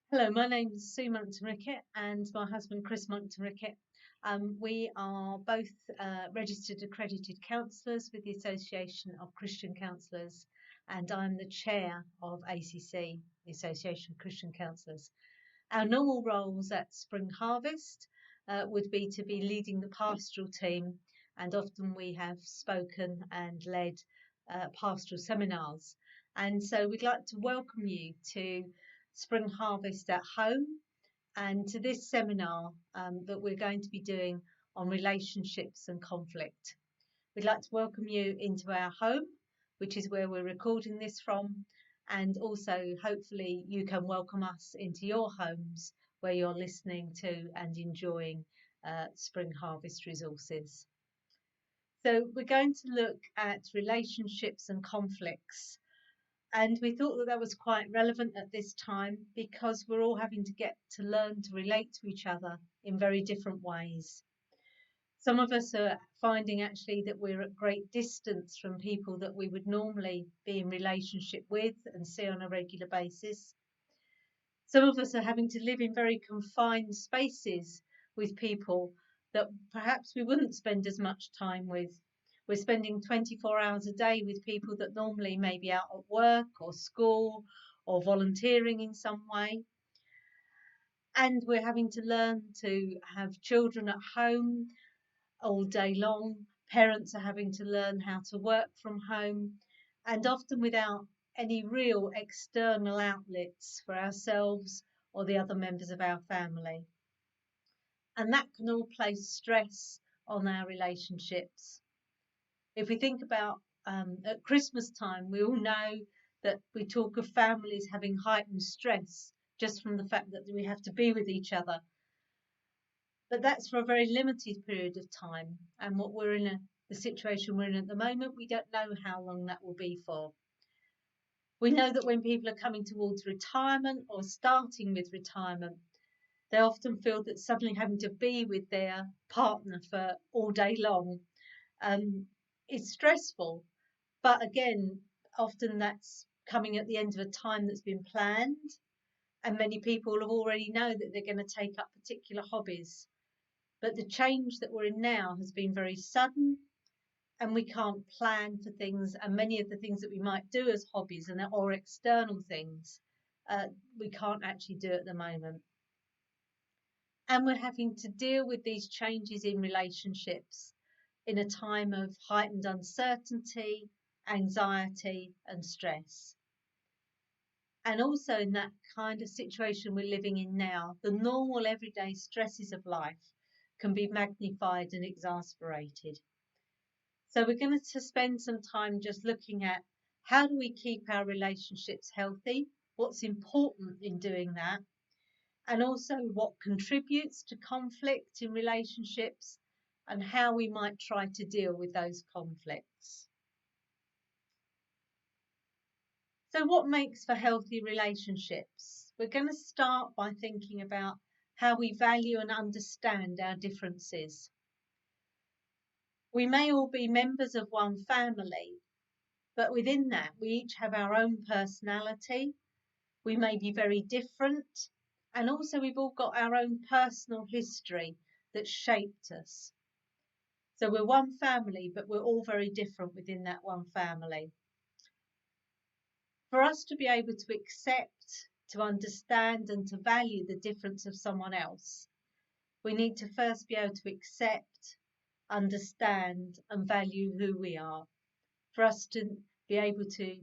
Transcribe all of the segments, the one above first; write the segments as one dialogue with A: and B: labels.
A: Hello, my name is Sue Monckton-Rickett and my husband Chris Monckton-Rickett. We are both registered accredited counsellors with the Association of Christian Counsellors, and I'm the chair of ACC, the Association of Christian Counsellors. Our normal roles at Spring Harvest would be to be leading the pastoral team, and often we have spoken and led pastoral seminars. And so we'd like to welcome you to Spring Harvest at Home and to this seminar that we're going to be doing on relationships and conflict. We'd like to welcome you into our home, which is where we're recording this from, and also hopefully you can welcome us into your homes where you're listening to and enjoying Spring Harvest resources. So we're going to look at relationships and conflicts. And we thought that was quite relevant at this time because we're all having to get to learn to relate to each other in very different ways. Some of us are finding actually that we're at great distance from people that we would normally be in relationship with and see on a regular basis. Some of us are having to live in very confined spaces with people that perhaps we wouldn't spend as much time with. We're spending 24 hours a day with people that normally may be out at work or school or volunteering in some way. And we're having to learn to have children at home all day long. Parents are having to learn how to work from home, and often without any real external outlets for ourselves or the other members of our family. And that can all place stress on our relationships. If we think about at Christmas time, we all know that we talk of families having heightened stress just from the fact that we have to be with each other. But that's for a very limited period of time. And what we're in, the situation we're in at the moment, we don't know how long that will be for. We know that when people are coming towards retirement or starting with retirement, they often feel that suddenly having to be with their partner for all day long is stressful. But again, often that's coming at the end of a time that's been planned, and many people have already know that they're going to take up particular hobbies. But the change that we're in now has been very sudden, and we can't plan for things, and many of the things that we might do as hobbies and or external things, we can't actually do at the moment. And we're having to deal with these changes in relationships in a time of heightened uncertainty, anxiety, and stress. And also in that kind of situation we're living in now, the normal everyday stresses of life can be magnified and exasperated. So we're going to spend some time just looking at how do we keep our relationships healthy, what's important in doing that, and also what contributes to conflict in relationships and how we might try to deal with those conflicts. So what makes for healthy relationships? We're going to start by thinking about how we value and understand our differences. We may all be members of one family, but within that, we each have our own personality. We may be very different, and also we've all got our own personal history that shaped us. So we're one family, but we're all very different within that one family. For us to be able to accept, to understand, and to value the difference of someone else, we need to first be able to accept, understand, and value who we are. For us to be able to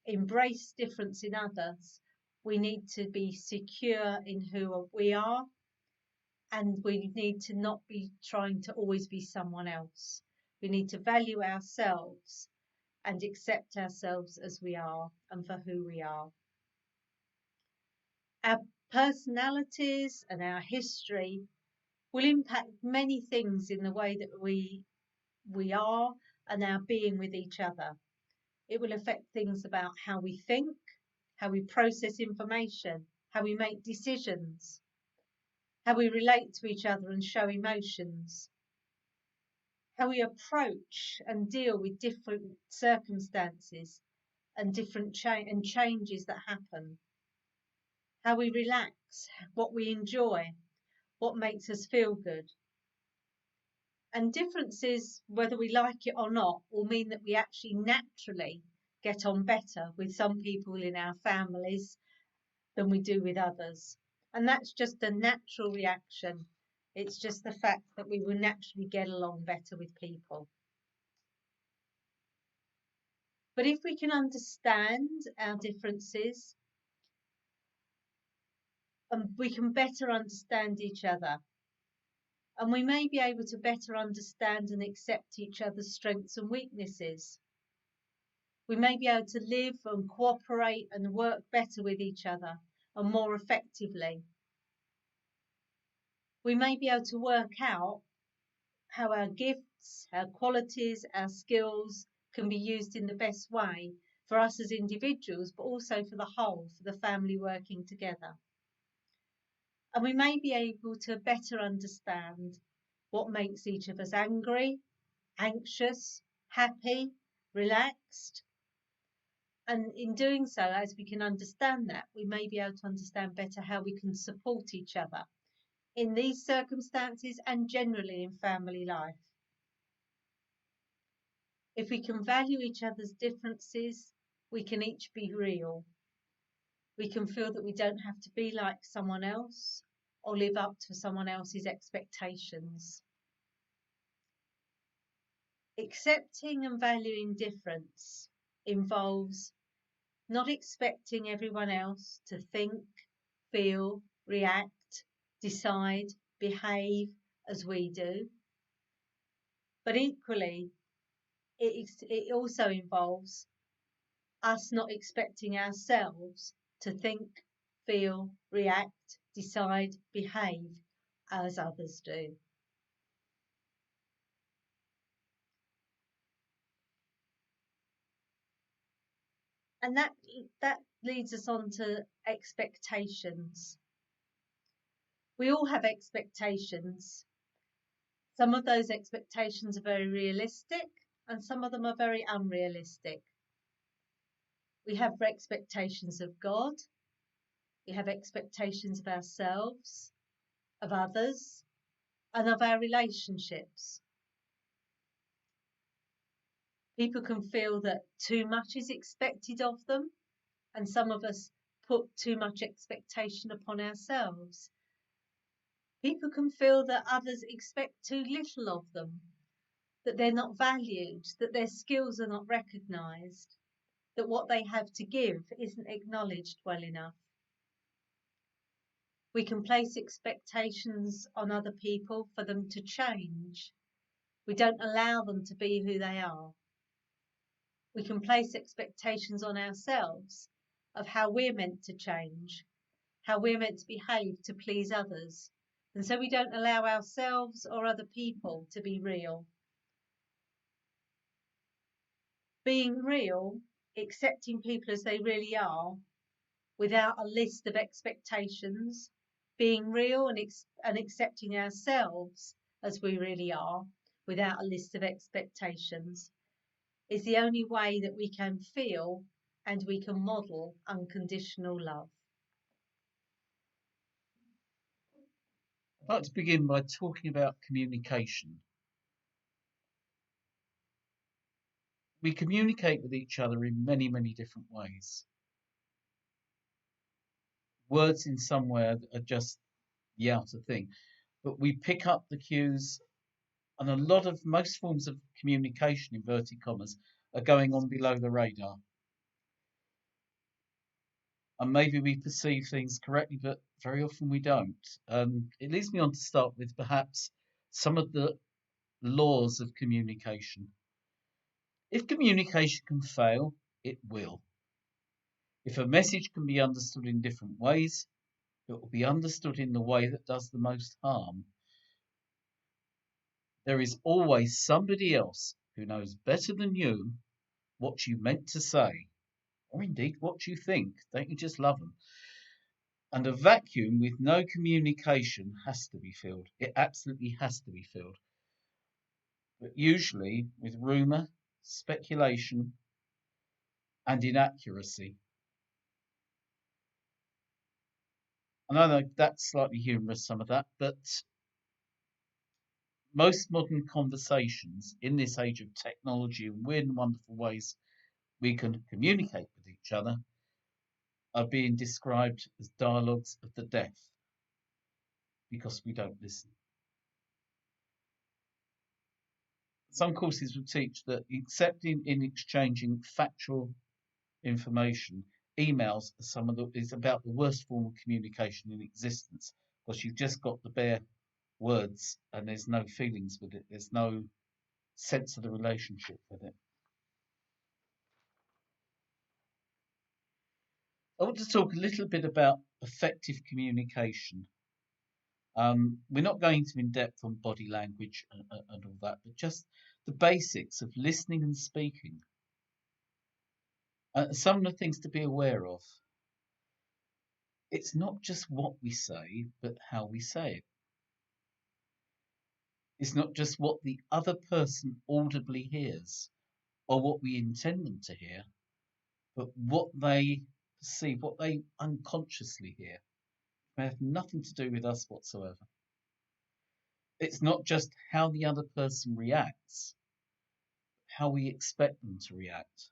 A: embrace difference in others, we need to be secure in who we are, and we need to not be trying to always be someone else. We need to value ourselves and accept ourselves as we are and for who we are. Our personalities and our history will impact many things in the way that we are and our being with each other. It will affect things about how we think, how we process information, how we make decisions, how we relate to each other and show emotions, how we approach and deal with different circumstances and different changes that happen. how we relax, what we enjoy, what makes us feel good. And differences, whether we like it or not, will mean that we actually naturally get on better with some people in our families than we do with others. And that's just a natural reaction. It's just the fact that we will naturally get along better with people. But if we can understand our differences, and we can better understand each other, and we may be able to better understand and accept each other's strengths and weaknesses. We may be able to live and cooperate and work better with each other and more effectively. We may be able to work out how our gifts, our qualities, our skills can be used in the best way for us as individuals, but also for the whole, for the family working together. And we may be able to better understand what makes each of us angry, anxious, happy, relaxed. And in doing so, as we can understand that, we may be able to understand better how we can support each other in these circumstances and generally in family life. If we can value each other's differences, we can each be real. We can feel that we don't have to be like someone else or live up to someone else's expectations. Accepting and valuing difference involves not expecting everyone else to think, feel, react, decide, behave as we do. But equally, it also involves us not expecting ourselves to think, feel, react, decide, behave as others do. And that leads us on to expectations. We all have expectations. Some of those expectations are very realistic and some of them are very unrealistic. We have expectations of God, we have expectations of ourselves, of others, and of our relationships. People can feel that too much is expected of them, and some of us put too much expectation upon ourselves. People can feel that others expect too little of them, that they're not valued, that their skills are not recognised, that what they have to give isn't acknowledged well enough. We can place expectations on other people for them to change. We don't allow them to be who they are. We can place expectations on ourselves of how we're meant to change, how we're meant to behave to please others. And so we don't allow ourselves or other people to be real. Being real, accepting people as they really are, without a list of expectations, being real and accepting ourselves as we really are, without a list of expectations, is the only way that we can feel and we can model unconditional love.
B: I'd like to begin by talking about communication. We communicate with each other in many, many different ways. Words in some way are just the outer thing, but we pick up the cues, and most forms of communication, inverted commas, are going on below the radar. And maybe we perceive things correctly, but very often we don't. It leads me on to start with perhaps some of the laws of communication. If communication can fail, it will. If a message can be understood in different ways, it will be understood in the way that does the most harm. There is always somebody else who knows better than you what you meant to say, or indeed what you think. Don't you just love them? And a vacuum with no communication has to be filled. It absolutely has to be filled. But usually with rumour, speculation, and inaccuracy. And I know that's slightly humorous, some of that, but most modern conversations in this age of technology and weird and wonderful ways we can communicate with each other are being described as dialogues of the deaf because we don't listen. Some courses will teach that accepting in exchanging factual information, emails are is about the worst form of communication in existence because you've just got the bare words and there's no feelings with it. There's no sense of the relationship with it. I want to talk a little bit about effective communication. We're not going to in depth on body language and all that, but just the basics of listening and speaking. Some of the things to be aware of. It's not just what we say, but how we say it. It's not just what the other person audibly hears or what we intend them to hear, but what they perceive, what they unconsciously hear. It may have nothing to do with us whatsoever. It's not just how the other person reacts, how we expect them to react,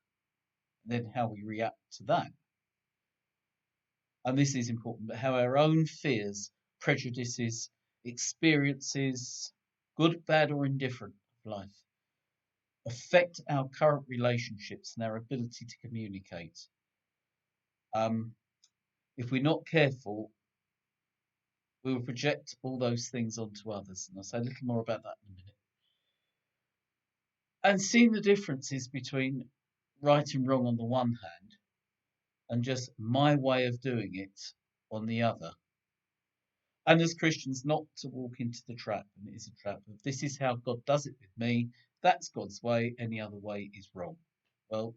B: and then how we react to that. And this is important, but how our own fears, prejudices, experiences, good, bad, or indifferent of life, affect our current relationships and our ability to communicate. Um, if we're not careful, we will project all those things onto others. And I'll say a little more about that in a minute. And seeing the differences between right and wrong on the one hand and just my way of doing it on the other. And as Christians, not to walk into the trap, and it is a trap, of this is how God does it with me, that's God's way, any other way is wrong. Well,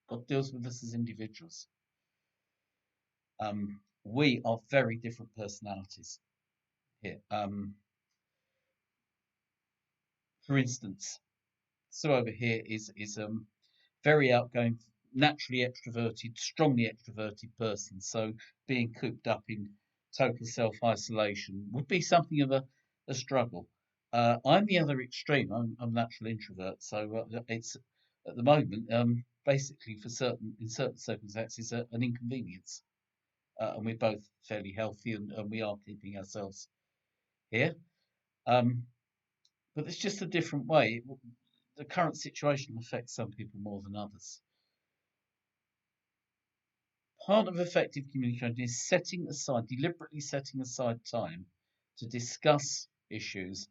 B: God deals with us as individuals. We are very different personalities here. For instance, Sue over here is very outgoing, naturally extroverted, strongly extroverted person. So being cooped up in total self-isolation would be something of a struggle. I'm the other extreme. I'm a natural introvert, so it's at the moment basically in certain circumstances an inconvenience. And we're both fairly healthy and we are keeping ourselves here. Um, but it's just a different way. The current situation affects some people more than others. Part of effective communication is deliberately setting aside time to discuss issues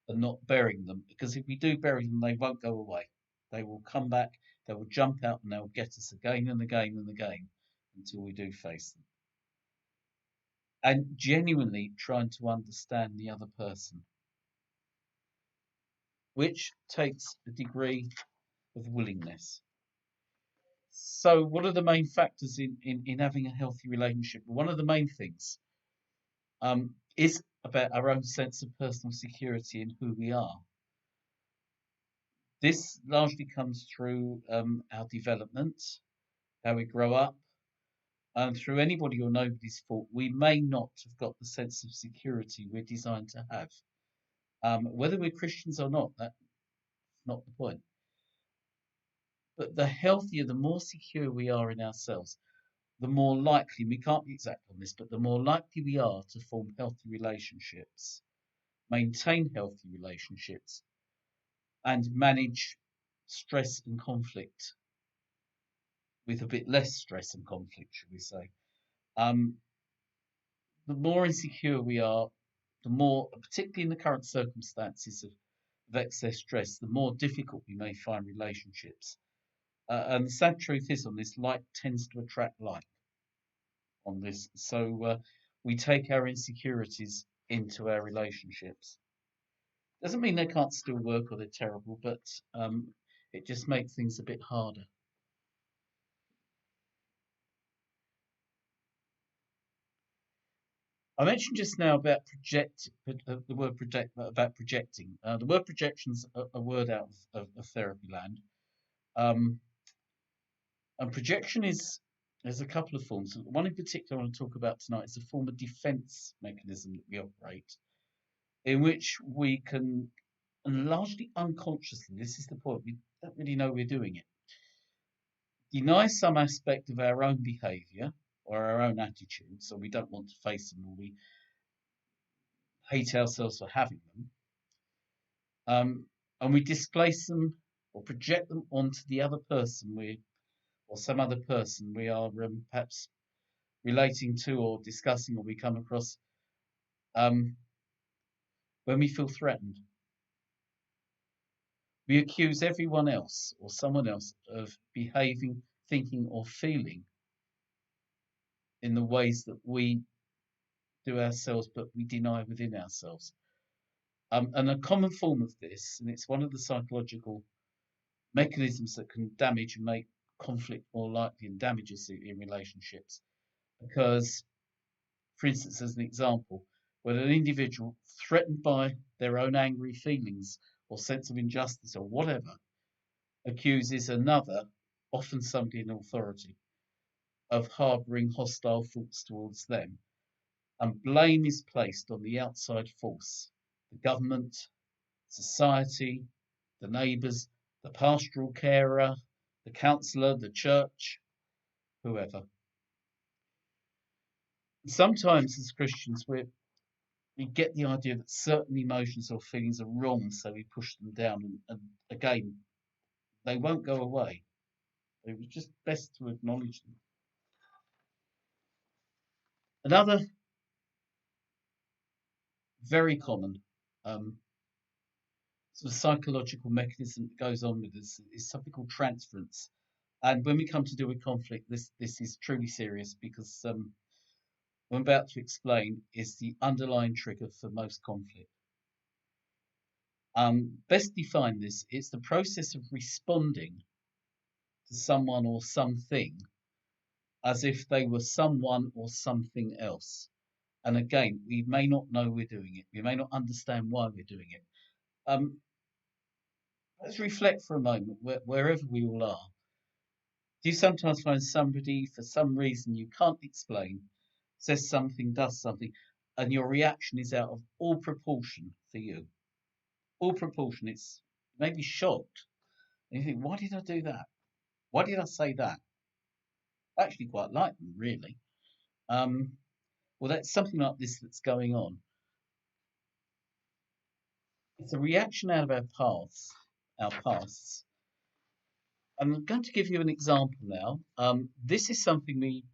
B: and not burying them. Because if we do bury them, they won't go away. They will come back, they will jump out, and they'll get us again and again and again until we do face them. And genuinely trying to understand the other person, which takes a degree of willingness. So, what are the main factors in having a healthy relationship? Well, one of the main things is about our own sense of personal security in who we are. This largely comes through our development, how we grow up, and through anybody or nobody's fault, we may not have got the sense of security we're designed to have. Whether we're Christians or not, that's not the point. But the healthier, the more secure we are in ourselves, the more likely, we can't be exact on this, but the more likely we are to form healthy relationships, maintain healthy relationships, and manage stress and conflict with a bit less stress and conflict, should we say. Um, the more insecure we are, the more, particularly in the current circumstances of excess stress, the more difficult we may find relationships. And the sad truth is on this, like tends to attract like on this. So we take our insecurities into our relationships. Doesn't mean they can't still work or they're terrible, but it just makes things a bit harder. I mentioned just now about the word project, about projecting. The word projection's a word out of therapy land. And projection is There's a couple of forms. One in particular I want to talk about tonight is a form of defense mechanism that we operate, in which we can, and largely unconsciously, this is the point, we don't really know we're doing it, deny some aspect of our own behaviour or our own attitudes, so we don't want to face them or we hate ourselves for having them, and we displace them or project them onto the other person or some other person we are perhaps relating to or discussing or we come across um, when we feel threatened. We accuse everyone else or someone else of behaving, thinking, or feeling in the ways that we do ourselves, but we deny within ourselves. And a common form of this, and it's one of the psychological mechanisms that can damage and make conflict more likely and damages in relationships. Because, for instance, as an example, when an individual threatened by their own angry feelings or sense of injustice or whatever accuses another, often somebody in authority, of harbouring hostile thoughts towards them, and blame is placed on the outside force, the government, society, the neighbours, the pastoral carer, the counsellor, the church, whoever. Sometimes as Christians we get the idea that certain emotions or feelings are wrong, so we push them down, and again, they won't go away. It was just best to acknowledge them. Another very common um, sort of psychological mechanism that goes on with this is something called transference. And when we come to deal with conflict, this is truly serious because what I'm about to explain is the underlying trigger for most conflict. Best define this, it's the process of responding to someone or something as if they were someone or something else. And again, we may not know we're doing it. We may not understand why we're doing it. Let's reflect for a moment wherever we all are. Do you sometimes find somebody, for some reason you can't explain, says something, does something, and your reaction is out of all proportion for you? All proportion. It's maybe shocked. And you think, why did I do that? Why did I say that? I actually quite like them, really. Um, well, that's something like this that's going on. It's a reaction out of our pasts. I'm going to give you an example now. This is something we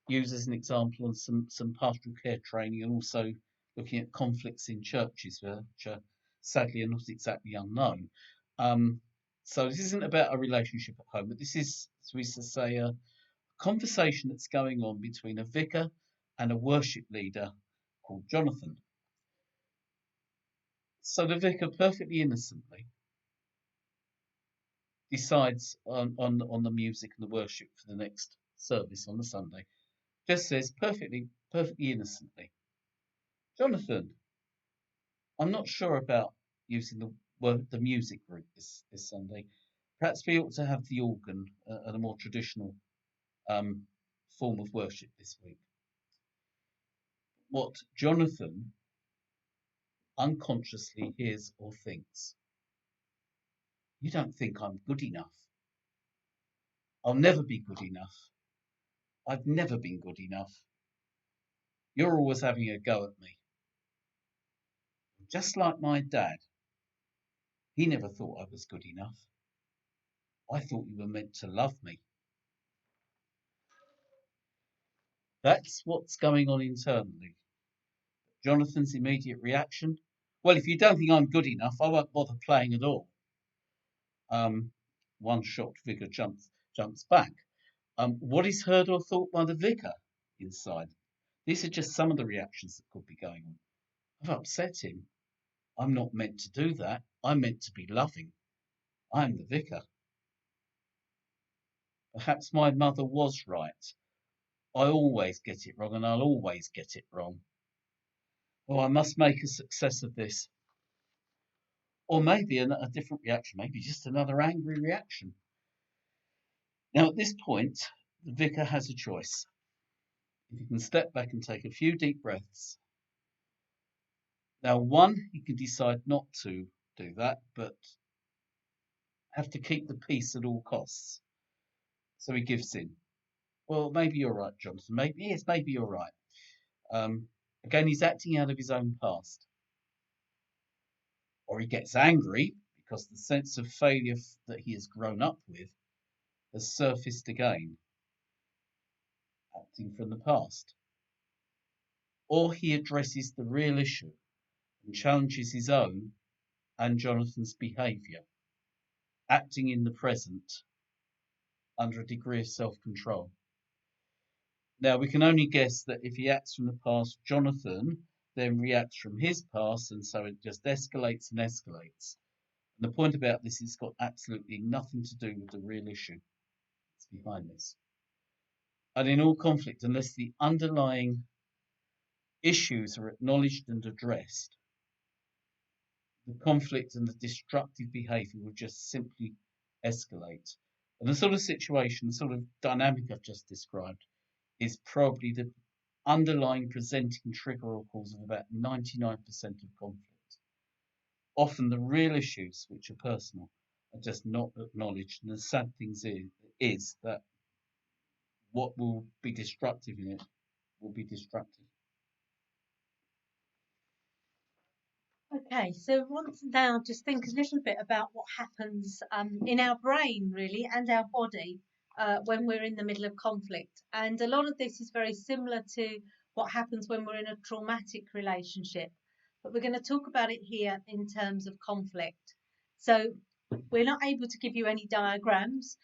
B: use as an example on some pastoral care training and also looking at conflicts in churches, which are sadly are not exactly unknown. Um, so this isn't about a relationship at home, but this is, as we say, a conversation that's going on between a vicar and a worship leader called Jonathan. So the vicar perfectly innocently decides on the music and the worship for the next service on the Sunday. Just says perfectly innocently, Jonathan, I'm not sure about using the music group this Sunday. Perhaps we ought to have the organ and a more traditional um, form of worship this week. What Jonathan unconsciously hears or thinks. You don't think I'm good enough. I'll never be good enough. I've never been good enough. You're always having a go at me. Just like my dad. He never thought I was good enough. I thought you were meant to love me. That's what's going on internally. Jonathan's immediate reaction, well, if you don't think I'm good enough, I won't bother playing at all. Um, One shocked vicar jumps back. What is heard or thought by the vicar inside? These are just some of the reactions that could be going on. I've upset him. I'm not meant to do that. I'm meant to be loving. I'm the vicar. Perhaps my mother was right. I always get it wrong and I'll always get it wrong. Oh, I must make a success of this. Or maybe a different reaction, maybe just another angry reaction. Now, at this point, The vicar has a choice. If he can step back and take a few deep breaths. Now, one, he can decide not to do that, but have to keep the peace at all costs. So he gives in. Well, maybe you're right, Jonathan. Maybe yes, maybe you're right. Um, Again, he's acting out of his own past. Or he gets angry because the sense of failure that he has grown up with has surfaced again, acting from the past. Or he addresses the real issue and challenges his own and Jonathan's behaviour, acting in the present under a degree of self control. Now, we can only guess that if he acts from the past, Jonathan then reacts from his past, and so it just escalates and escalates. And the point about this is it's got absolutely nothing to do with the real issue that's behind this. And in all conflict, unless the underlying issues are acknowledged and addressed, the conflict and the destructive behaviour will just simply escalate. And the sort of situation, the sort of dynamic I've just described, is probably the underlying presenting trigger or cause of about 99% of conflict. Often the real issues, which are personal, are just not acknowledged. And the sad thing is that what will be destructive in it will be destructive.
A: Okay, so want to now just think a little bit about what happens in our brain, really, and our body when we're in the middle of conflict. And a lot of this is very similar to what happens when we're in a traumatic relationship. But we're going to talk about it here in terms of conflict. So we're not able to give you any diagrams.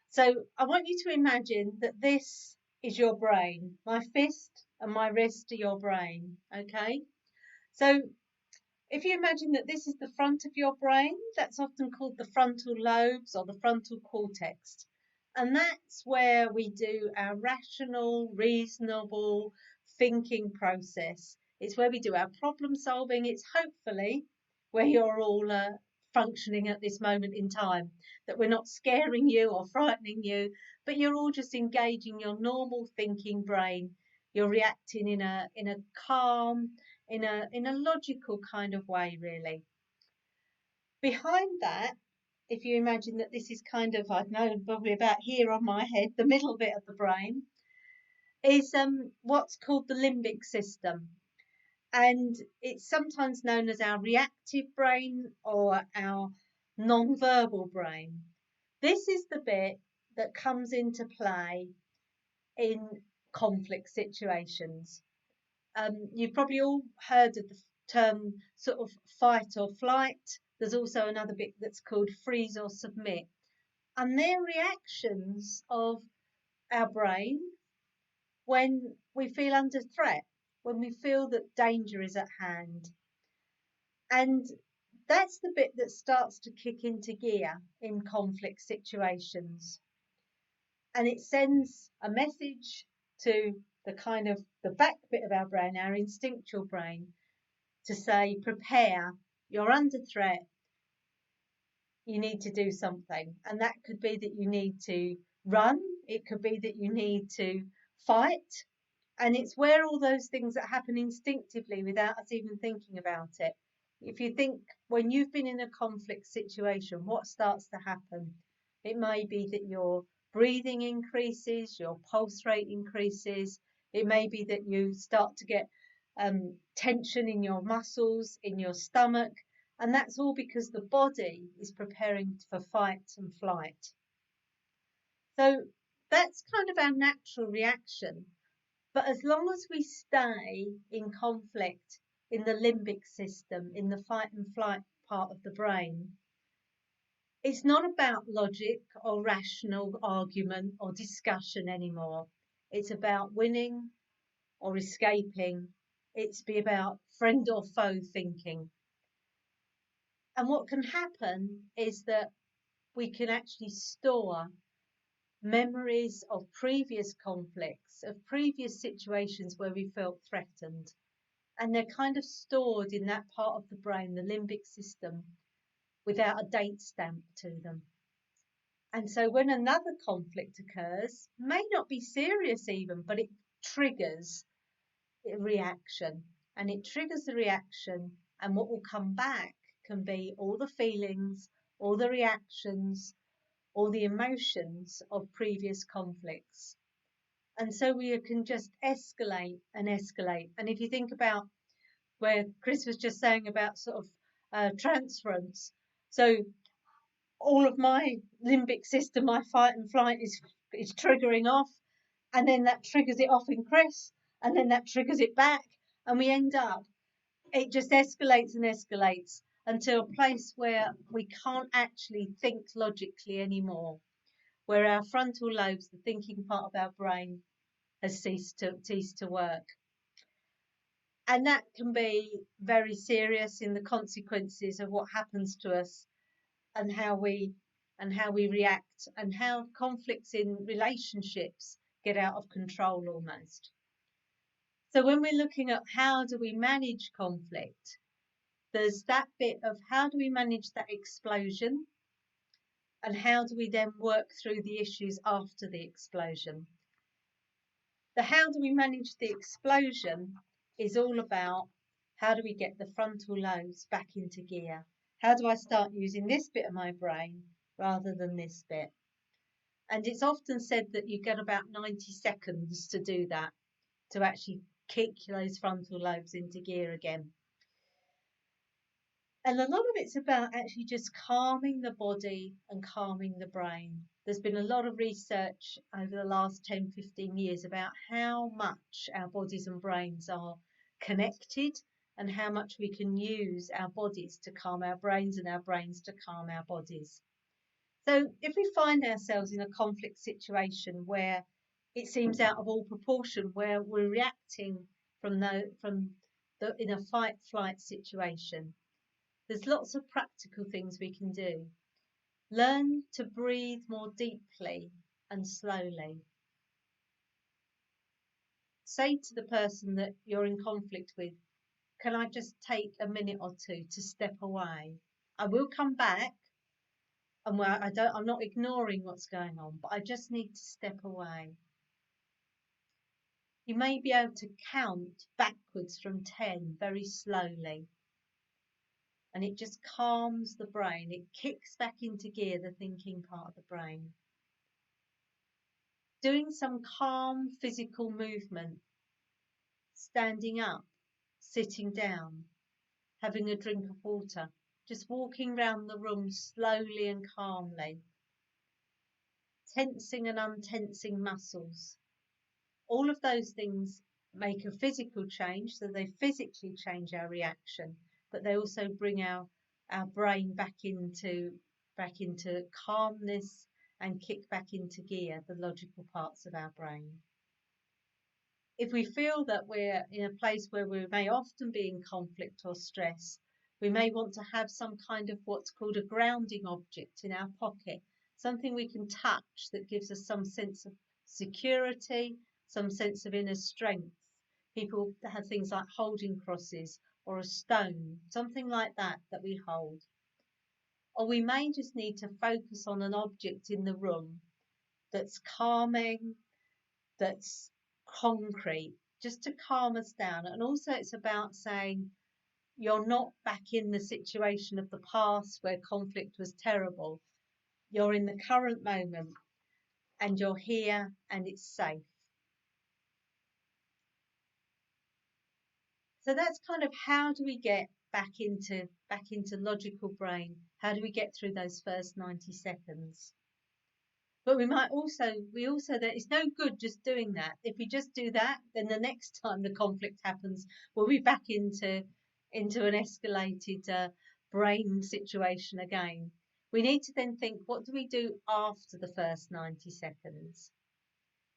A: So I want you to imagine that this is your brain. My fist and my wrist are your brain, okay? So if you imagine that this is the front of your brain, that's often called the frontal lobes or the frontal cortex. And that's where we do our rational, reasonable thinking process. It's where we do our problem solving. It's hopefully where you're all functioning at this moment in time, that we're not scaring you or frightening you, but you're all just engaging your normal thinking brain. You're reacting in a calm, in a logical kind of way, really. Behind that, if you imagine that this is kind of, I don't know, probably about here on my head, the middle bit of the brain, is what's called the limbic system. And it's sometimes known as our reactive brain or our non-verbal brain. This is the bit that comes into play in conflict situations. You've probably all heard of the term sort of fight or flight. There's also another bit that's called freeze or submit. And they're reactions of our brain when we feel under threat, when we feel that danger is at hand. And that's the bit that starts to kick into gear in conflict situations. And it sends a message to the kind of the back bit of our brain, our instinctual brain, to say, prepare, you're under threat, you need to do something. And that could be that you need to run, it could be that you need to fight. And it's where all those things that happen instinctively without us even thinking about it. If you think when you've been in a conflict situation, what starts to happen? It may be that your breathing increases, your pulse rate increases. It may be that you start to get tension in your muscles, in your stomach, and that's all because the body is preparing for fight and flight. So that's kind of our natural reaction. But as long as we stay in conflict in the limbic system, in the fight and flight part of the brain, it's not about logic or rational argument or discussion anymore. It's about winning or escaping. It's be about friend or foe thinking. And what can happen is that we can actually store memories of previous conflicts, of previous situations where we felt threatened. And they're kind of stored in that part of the brain, the limbic system, without a date stamp to them. And so when another conflict occurs, may not be serious even, but it triggers a reaction, and it triggers the reaction, and what will come back can be all the feelings, all the reactions, all the emotions of previous conflicts. And so we can just escalate and escalate. And if you think about where Chris was just saying about sort of transference, so all of my limbic system, my fight and flight is triggering off, and then that triggers it off in Chris, and then that triggers it back, and we end up, it just escalates and escalates until a place where we can't actually think logically anymore, where our frontal lobes, the thinking part of our brain, has ceased to work. And that can be very serious in the consequences of what happens to us, and how we react, and how conflicts in relationships get out of control almost. So when we're looking at how do we manage conflict, there's that bit of how do we manage that explosion, and how do we then work through the issues after the explosion. The how do we manage the explosion is all about how do we get the frontal lobes back into gear? How do I start using this bit of my brain rather than this bit? And it's often said that you get about 90 seconds to do that, to actually kick those frontal lobes into gear again. And a lot of it's about actually just calming the body and calming the brain. There's been a lot of research over the last 10, 15 years about how much our bodies and brains are connected, and how much we can use our bodies to calm our brains and our brains to calm our bodies. So if we find ourselves in a conflict situation where it seems out of all proportion, where we're reacting in a fight-flight situation, there's lots of practical things we can do. Learn to breathe more deeply and slowly. Say to the person that you're in conflict with, can I just take a minute or two to step away? I will come back, and I'm not ignoring what's going on, but I just need to step away. You may be able to count backwards from 10 very slowly, and it just calms the brain. It kicks back into gear the thinking part of the brain. Doing some calm physical movement, standing up, sitting down, having a drink of water, just walking round the room slowly and calmly, tensing and untensing muscles. All of those things make a physical change, so they physically change our reaction, but they also bring our brain back into calmness and kick back into gear the logical parts of our brain. If we feel that we're in a place where we may often be in conflict or stress, we may want to have some kind of what's called a grounding object in our pocket, something we can touch that gives us some sense of security, some sense of inner strength. People have things like holding crosses or a stone, something like that we hold. Or we may just need to focus on an object in the room that's calming, that's concrete, just to calm us down. And also it's about saying you're not back in the situation of the past where conflict was terrible. You're in the current moment, and you're here, and it's safe. So that's kind of how do we get back into logical brain? How do we get through those first 90 seconds? But that it's no good just doing that. If we just do that, then the next time the conflict happens, we'll be back into an escalated brain situation again. We need to then think, what do we do after the first 90 seconds?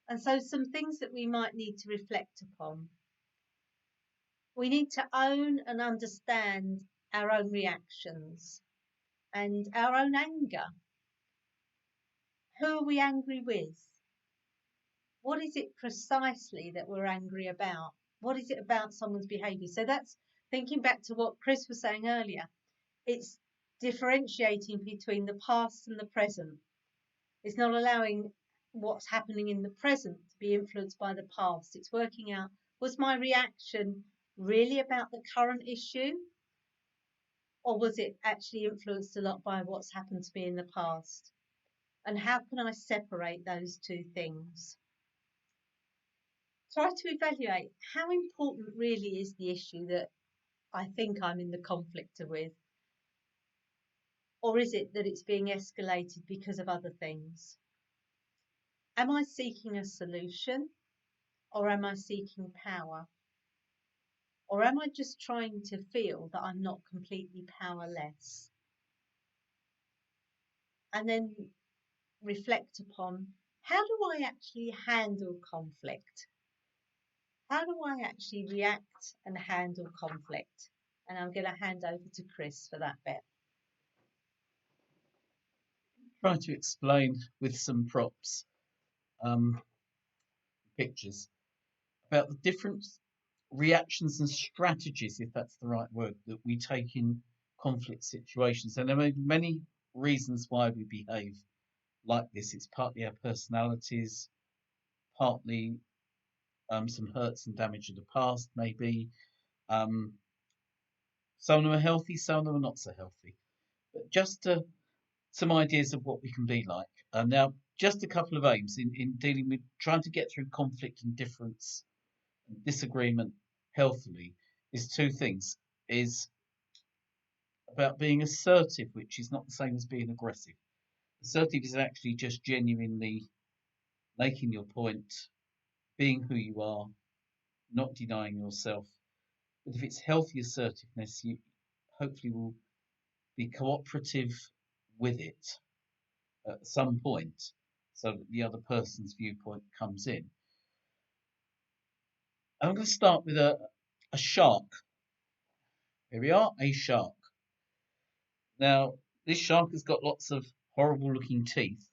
A: And so some things that we might need to reflect upon. We need to own and understand our own reactions and our own anger. Who are we angry with? What is it precisely that we're angry about? What is it about someone's behaviour? So that's thinking back to what Chris was saying earlier. It's differentiating between the past and the present. It's not allowing what's happening in the present to be influenced by the past. It's working out, was my reaction really about the current issue? Or was it actually influenced a lot by what's happened to me in the past? And how can I separate those two things? Try to evaluate how important really is the issue that I think I'm in the conflict with, or is it that it's being escalated because of other things? Am I seeking a solution, or am I seeking power? Or am I just trying to feel that I'm not completely powerless? And then reflect upon, how do I actually handle conflict? How do I actually react and handle conflict? And I'm going to hand over to Chris for that bit.
B: Try to explain with some props, um, pictures, about the different reactions and strategies, if that's the right word, that we take in conflict situations. And there may be many reasons why we behave like this. It's partly our personalities, partly some hurts and damage of the past, maybe. Um, some of them are healthy, some of them are not so healthy. But just some ideas of what we can be like. Now, just a couple of aims in dealing with trying to get through conflict and difference and disagreement healthily is two things. Is about being assertive, which is not the same as being aggressive. Assertive is actually just genuinely making your point, being who you are, not denying yourself. But if it's healthy assertiveness, you hopefully will be cooperative with it at some point so that the other person's viewpoint comes in. I'm going to start with a shark. Here we are, a shark. Now, this shark has got lots of horrible looking teeth.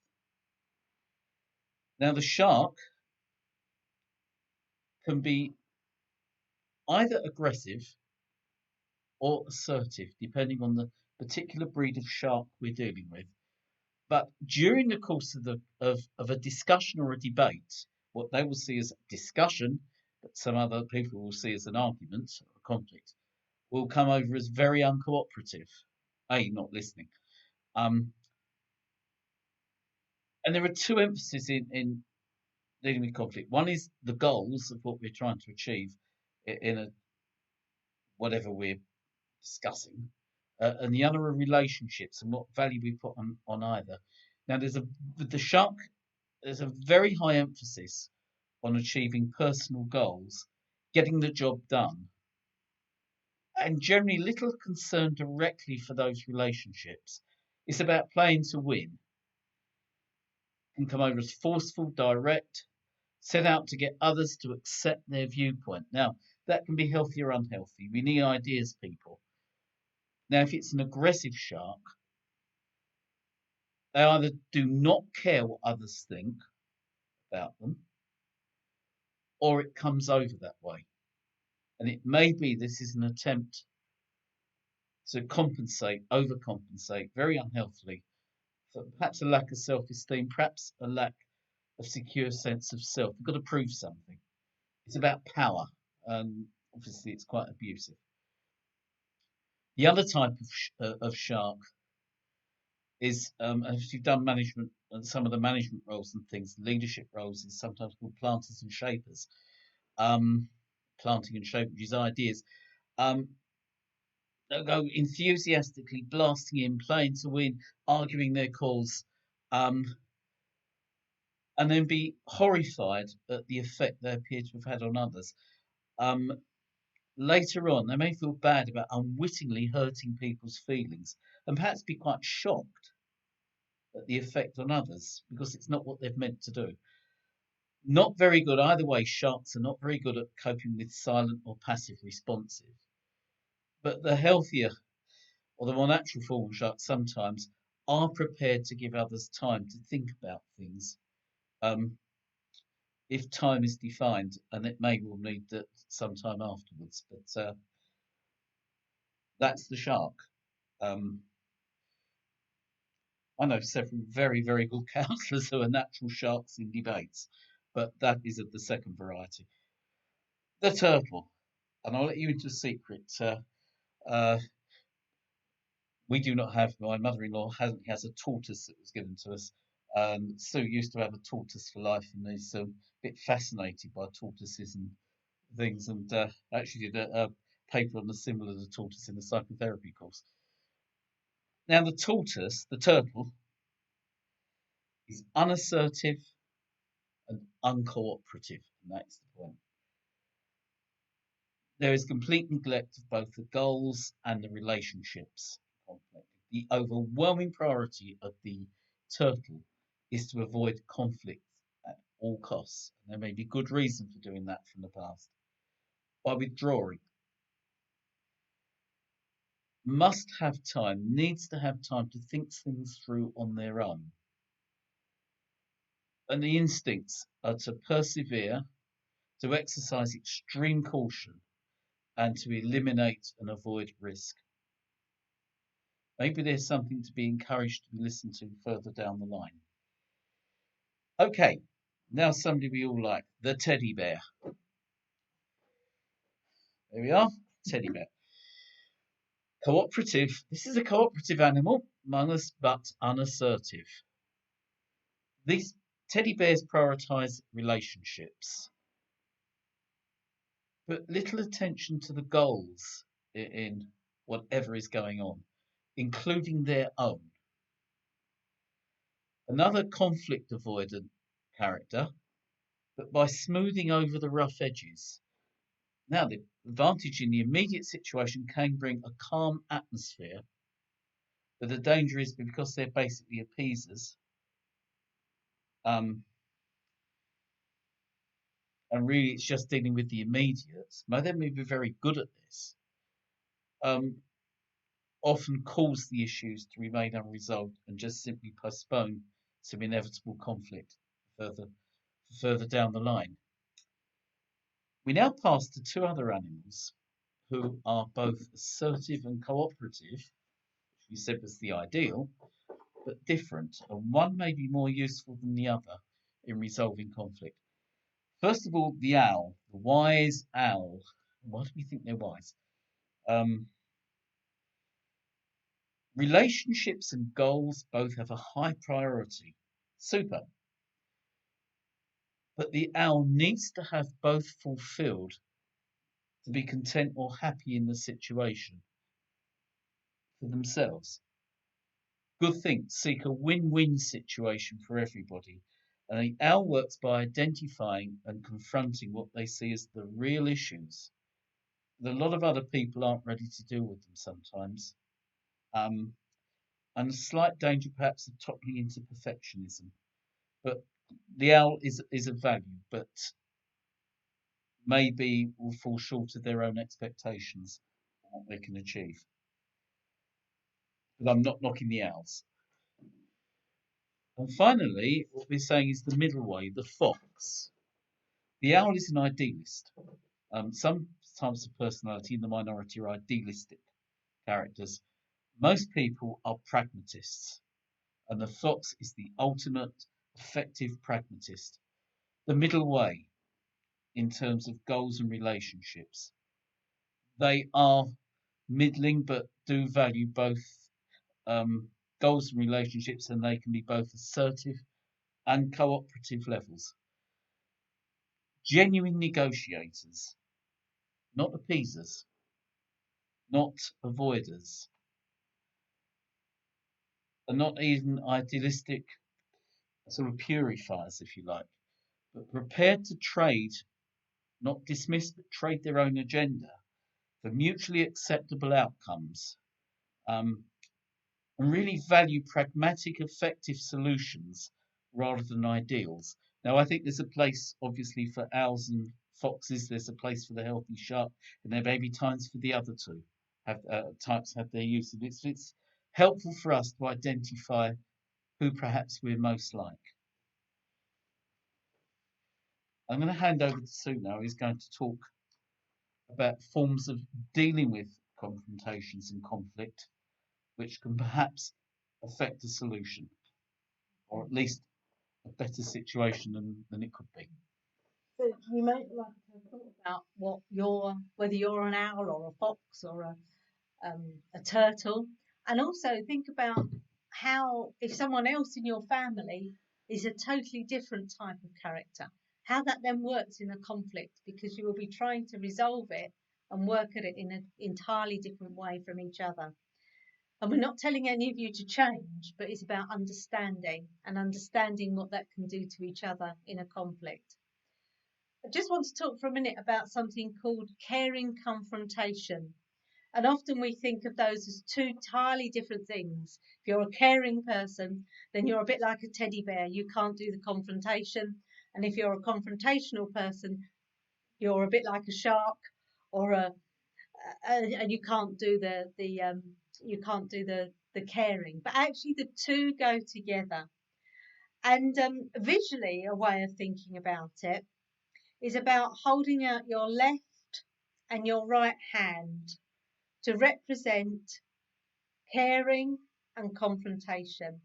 B: Now, the shark can be either aggressive or assertive, depending on the particular breed of shark we're dealing with. But during the course of a discussion or a debate, what they will see as discussion, but some other people will see as an argument or a conflict, will come over as very uncooperative, not listening. And there are two emphases in dealing with conflict. One is the goals of what we're trying to achieve in a whatever we're discussing, and the other are relationships and what value we put on either. Now, with the shark, there's a very high emphasis on achieving personal goals, getting the job done, and generally little concern directly for those relationships. It's about playing to win. Can come over as forceful, direct, set out to get others to accept their viewpoint. Now, that can be healthy or unhealthy. We need ideas, people. Now, if it's an aggressive shark, they either do not care what others think about them, or it comes over that way. And it may be this is an attempt to compensate, overcompensate very unhealthily for perhaps a lack of self esteem, perhaps a lack of secure sense of self. We've got to prove something. It's about power, and obviously it's quite abusive. The other type of shark is, if you've done management and some of the management roles and things, leadership roles is sometimes called planters and shapers. Planting and shaping, which is ideas. They'll go enthusiastically blasting in, playing to win, arguing their cause, and then be horrified at the effect they appear to have had on others. Later on, they may feel bad about unwittingly hurting people's feelings and perhaps be quite shocked at the effect on others because it's not what they've meant to do. Not very good either way. Sharks are not very good at coping with silent or passive responses. But the healthier or the more natural form of sharks sometimes are prepared to give others time to think about things. If time is defined, and it may well need that some time afterwards, but that's the shark. I know several very, very good counsellors who are natural sharks in debates, but that is of the second variety. The turtle, and I'll let you into a secret. Uh, we do not have, my mother-in-law has a tortoise that was given to us. Sue used to have a tortoise for life and is a bit fascinated by tortoises and things, and actually did a paper on the symbol of the tortoise in the psychotherapy course. Now, the turtle, is unassertive and uncooperative, and that's the point. There is complete neglect of both the goals and the relationships conflict. The overwhelming priority of the turtle is to avoid conflict at all costs. And there may be good reason for doing that from the past. By withdrawing, must have time, needs to have time to think things through on their own. And the instincts are to persevere, to exercise extreme caution, and to eliminate and avoid risk. Maybe there's something to be encouraged to be listened to further down the line. Okay, now somebody we all like, the teddy bear. There we are, teddy bear. Cooperative. This is a cooperative animal, among but unassertive. These teddy bears prioritize relationships, but little attention to the goals in whatever is going on, including their own. Another conflict avoidant character, but by smoothing over the rough edges. Now, the advantage in the immediate situation can bring a calm atmosphere, but the danger is because they're basically appeasers. And really, it's just dealing with the immediate. Now, they may be very good at this. Often cause the issues to remain unresolved and just simply postpone some inevitable conflict further down the line. We now pass to two other animals who are both assertive and cooperative, which we said was the ideal, but different, and one may be more useful than the other in resolving conflict. First of all, the owl, the wise owl. Why do we think they're wise? Relationships and goals both have a high priority. Super. But the owl needs to have both fulfilled to be content or happy in the situation for themselves. Good thing, seek a win-win situation for everybody. And the owl works by identifying and confronting what they see as the real issues. That a lot of other people aren't ready to deal with them sometimes. And a slight danger perhaps of toppling into perfectionism. But the owl is of value, but maybe will fall short of their own expectations of what they can achieve. But I'm not knocking the owls. And finally, what we're saying is the middle way, the fox. The owl is an idealist. Some types of personality in the minority are idealistic characters. Most people are pragmatists, and the fox is the ultimate effective pragmatist. The middle way in terms of goals and relationships. They are middling but do value both goals and relationships, and they can be both assertive and cooperative levels. Genuine negotiators, not appeasers, not avoiders, and not even idealistic sort of purifiers, if you like, but prepared to trade, not dismiss, but trade their own agenda for mutually acceptable outcomes, and really value pragmatic, effective solutions rather than ideals. Now, I think there's a place, obviously, for owls and foxes. There's a place for the healthy shark, and there may be times for the other two. Types have their use. It's helpful for us to identify who perhaps we're most like. I'm going to hand over to Sue now, who's going to talk about forms of dealing with confrontations and conflict, which can perhaps affect the solution, or at least a better situation than it could be.
A: So you might like to have thought about whether you're an owl or a fox or a turtle, and also think about how if someone else in your family is a totally different type of character, how that then works in a conflict, because you will be trying to resolve it and work at it in an entirely different way from each other. And we're not telling any of you to change, but it's about understanding and understanding what that can do to each other in a conflict. I just want to talk for a minute about something called caring confrontation. And often we think of those as two entirely different things. If you're a caring person, then you're a bit like a teddy bear. You can't do the confrontation. And if you're a confrontational person, you're a bit like a shark, or and you can't do the caring. But actually, the two go together. And visually, a way of thinking about it is about holding out your left and your right hand to represent caring and confrontation.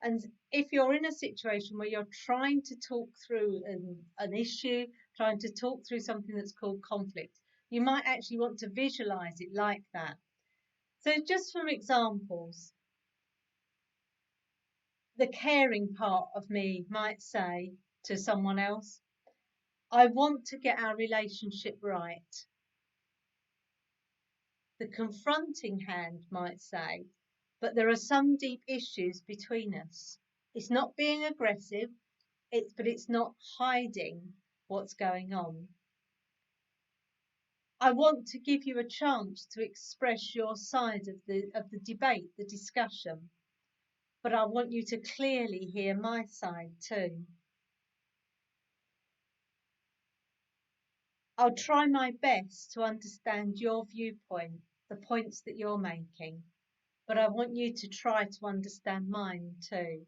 A: And if you're in a situation where you're trying to talk through an issue, trying to talk through something that's called conflict, you might actually want to visualize it like that. So just for examples, the caring part of me might say to someone else, I want to get our relationship right. The confronting hand might say, but there are some deep issues between us. It's not being aggressive, but it's not hiding what's going on. I want to give you a chance to express your side of the debate, the discussion, but I want you to clearly hear my side too. I'll try my best to understand your viewpoint, the points that you're making, but I want you to try to understand mine too.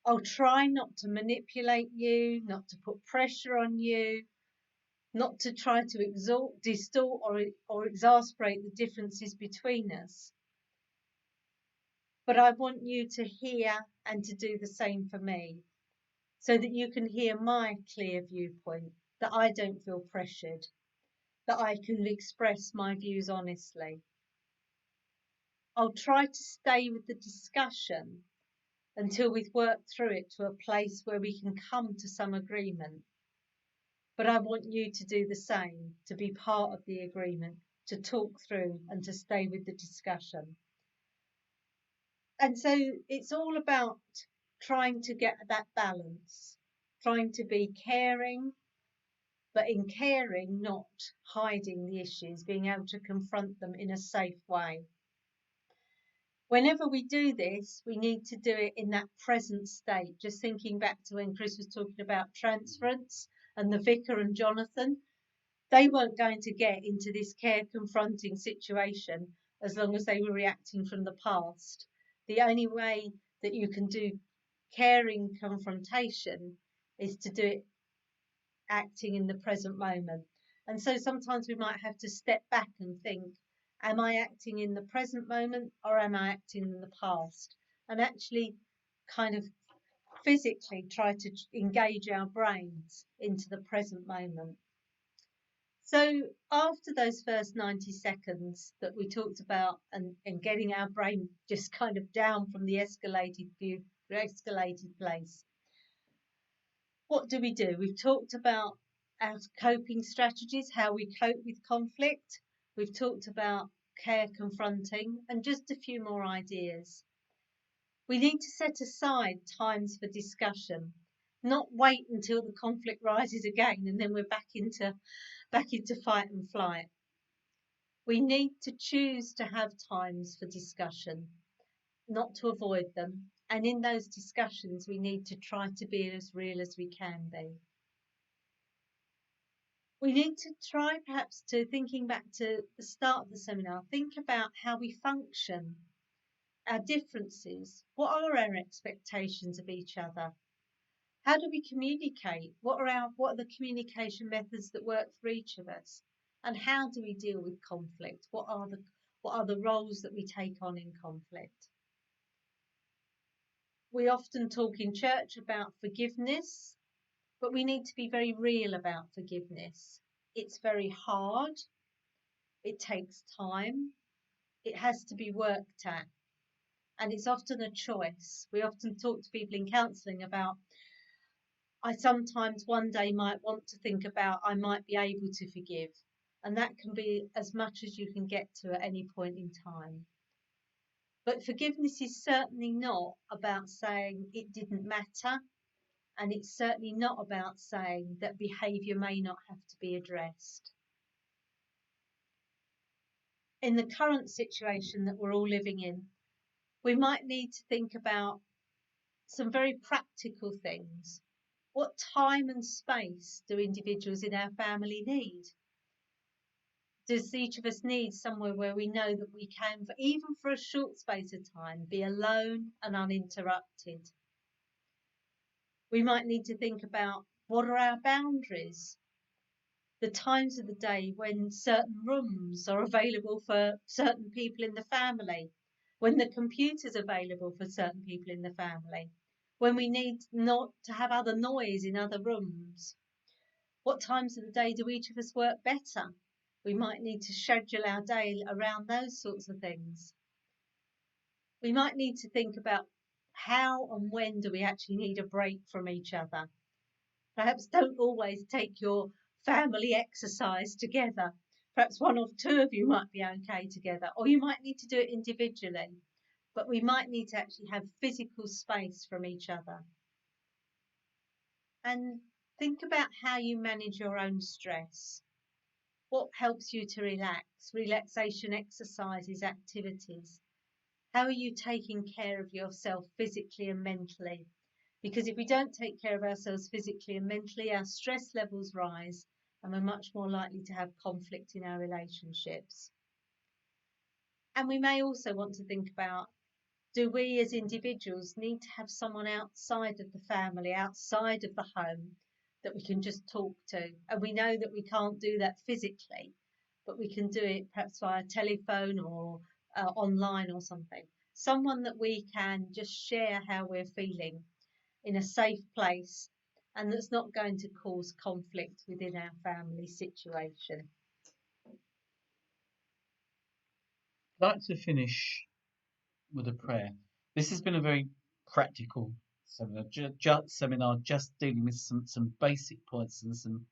A: I'll try not to manipulate you, not to put pressure on you, not to try to distort or exasperate the differences between us. But I want you to hear and to do the same for me, so that you can hear my clear viewpoint, that I don't feel pressured, that I can express my views honestly. I'll try to stay with the discussion until we've worked through it to a place where we can come to some agreement. But I want you to do the same, to be part of the agreement, to talk through and to stay with the discussion. And so it's all about trying to get that balance, trying to be caring, but in caring, not hiding the issues, being able to confront them in a safe way. Whenever we do this, we need to do it in that present state. Just thinking back to when Chris was talking about transference and the vicar and Jonathan, they weren't going to get into this care confronting situation as long as they were reacting from the past. The only way that you can do caring confrontation is to do it acting in the present moment. And so sometimes we might have to step back and think, am I acting in the present moment or am I acting in the past? And actually kind of physically try to engage our brains into the present moment. So after those first 90 seconds that we talked about and getting our brain just kind of down from the escalated place, what do? We've talked about our coping strategies, how we cope with conflict. We've talked about care confronting and just a few more ideas. We need to set aside times for discussion, not wait until the conflict rises again and then we're back into fight and flight. We need to choose to have times for discussion, not to avoid them. And in those discussions, we need to try to be as real as we can be. We need to try perhaps to, thinking back to the start of the seminar, think about how we function, our differences. What are our expectations of each other? How do we communicate? What are the communication methods that work for each of us? And how do we deal with conflict? What are What are the roles that we take on in conflict? We often talk in church about forgiveness, but we need to be very real about forgiveness. It's very hard, it takes time, it has to be worked at, and it's often a choice. We often talk to people in counselling about, I sometimes one day might want to think about, I might be able to forgive. And that can be as much as you can get to at any point in time. But forgiveness is certainly not about saying it didn't matter. And it's certainly not about saying that behaviour may not have to be addressed. In the current situation that we're all living in, we might need to think about some very practical things. What time and space do individuals in our family need? Does each of us need somewhere where we know that we can, even for a short space of time, be alone and uninterrupted? We might need to think about, what are our boundaries? The times of the day when certain rooms are available for certain people in the family, when the computer's available for certain people in the family, when we need not to have other noise in other rooms. What times of the day do each of us work better? We might need to schedule our day around those sorts of things. We might need to think about, how and when do we actually need a break from each other? Perhaps don't always take your family exercise together. Perhaps one or two of you might be okay together, or you might need to do it individually. But we might need to actually have physical space from each other. And think about how you manage your own stress. What helps you to relax? Relaxation exercises, activities. How are you taking care of yourself physically and mentally? Because if we don't take care of ourselves physically and mentally, our stress levels rise and we're much more likely to have conflict in our relationships. And we may also want to think about, do we as individuals need to have someone outside of the family, outside of the home, that we can just talk to? And we know that we can't do that physically, but we can do it perhaps via telephone or online or something. Someone that we can just share how we're feeling in a safe place, and that's not going to cause conflict within our family situation.
B: I'd like to finish with a prayer. This has been a very practical seminar, just dealing with some basic points and some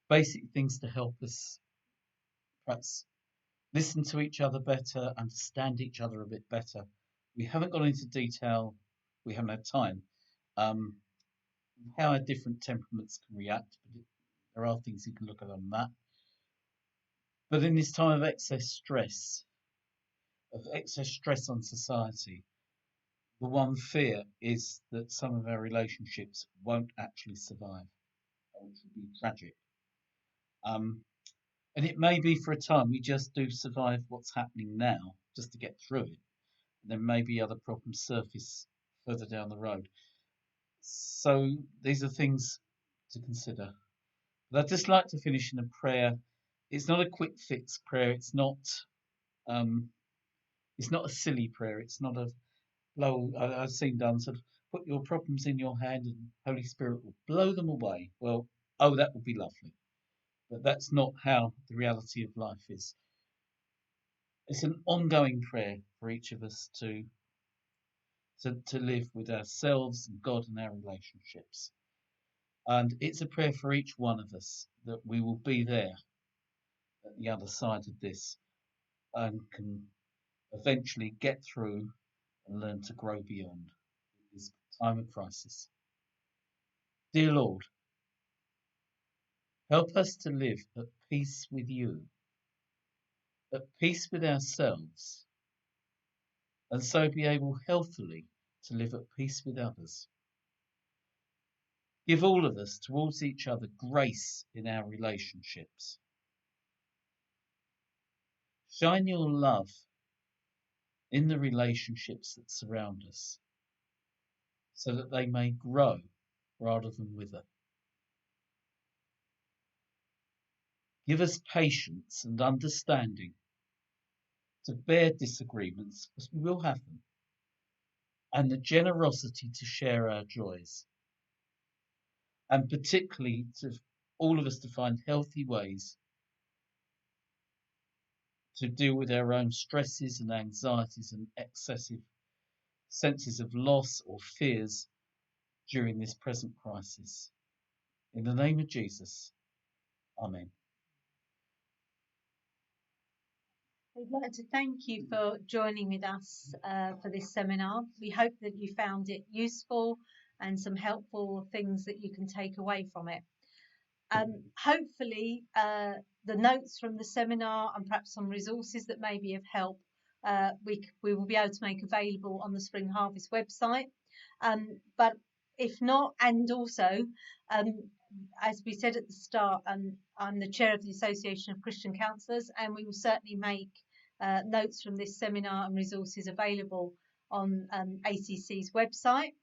B: basic things to help us perhaps listen to each other better, understand each other a bit better. We haven't gone into detail, we haven't had time, um, how our different temperaments can react, but there are things you can look at on that. But in this time of excess stress on society, the one fear is that some of our relationships won't actually survive, which would be tragic. Um, and it may be for a time we just do survive what's happening now, just to get through it. And then maybe other problems surface further down the road. So these are things to consider. But I'd just like to finish in a prayer. It's not a quick fix prayer. Um, it's not a silly prayer. It's not a blow. I've seen done sort of put your problems in your hand and Holy Spirit will blow them away. Well, oh, that would be lovely. But that's not how the reality of life is. It's an ongoing prayer for each of us to live with ourselves and God and our relationships. And it's a prayer for each one of us that we will be there at the other side of this and can eventually get through and learn to grow beyond this time of crisis. Dear Lord, help us to live at peace with you, at peace with ourselves, and so be able healthily to live at peace with others. Give all of us towards each other grace in our relationships. Shine your love in the relationships that surround us so that they may grow rather than wither. Give us patience and understanding to bear disagreements, because we will have them, and the generosity to share our joys, and particularly to all of us to find healthy ways to deal with our own stresses and anxieties and excessive senses of loss or fears during this present crisis. In the name of Jesus, Amen.
A: We'd like to thank you for joining with us for this seminar. We hope that you found it useful and some helpful things that you can take away from it. Hopefully, the notes from the seminar and perhaps some resources that may be of help, we will be able to make available on the Spring Harvest website. But if not, and also, as we said at the start, I'm the chair of the Association of Christian Counsellors, and we will certainly make notes from this seminar and resources available on ACC's website.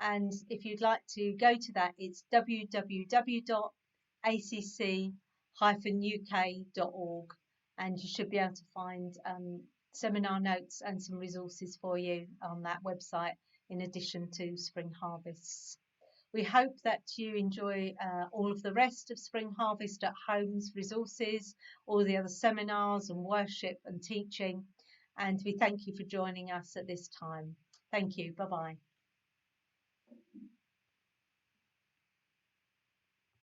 A: And if you'd like to go to that, it's www.acc-uk.org, and you should be able to find seminar notes and some resources for you on that website, in addition to Spring Harvests. We hope that you enjoy all of the rest of Spring Harvest at Home's resources, all the other seminars and worship and teaching, and we thank you for joining us at this time. Thank you. Bye-bye.